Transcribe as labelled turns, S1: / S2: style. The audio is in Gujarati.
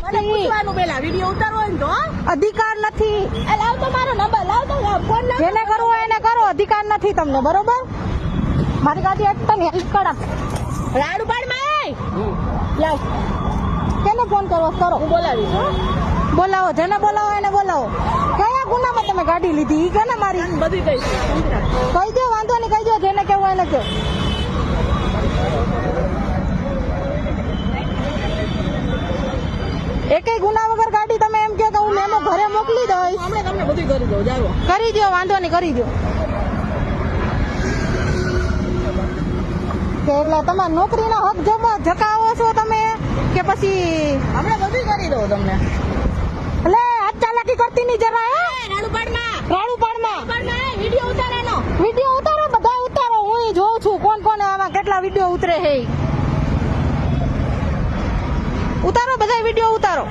S1: નથી
S2: પૂછવાનું પેલા વિડિયો ઉતારવો હોય ને તો
S1: અધિકાર નથી
S2: એ લાવ તો મારો નંબર લાવ તો ફોન લાવ
S1: જેને કરવું હોય એને કરો અધિકાર નથી તમને બરોબર મારી ગાડી એક તને હેલ્પ કરા
S2: રાડુ પાડ માં લાવ
S1: કેને ફોન કરો કરો
S2: હું બોલાવીશ હો
S1: બોલાવો જેને બોલાવો એને બોલાવો કયા ગુનામાં તમે ગાડી લીધી ઈ કેને મારી
S2: બધી કઈશ
S1: કહી દો વાંધો નહીં કહી દો જેને કેવું એને કહો એકેય ગુના વગર ગાડી તમે એમ કહો કે હું મેમો ઘરે મોકલી દઈશ
S2: હમણાં તમને બધું કરી દઉં જાઓ
S1: કરી દો વાંધો નહીં કરી દો કે એટલે તમારા નોકરીના હક જકાવો છો તમે કે પછી
S2: હમણાં બધું કરી દઉં તમને
S1: એટલે હાથ ચાલાકી કરતી નહીં જરા હે
S2: રાડુ પાડ માં
S1: રાણુપાડમાં
S2: વિડિયો ઉતારવાનો
S1: વિડીયો ઉતારો બધા ઉતારો હું જોઉં છું કોણ કોણ આમાં કેટલા વિડીયો ઉતરે છે ઈ. ઉતારો બધા વિડીયો ઉતારો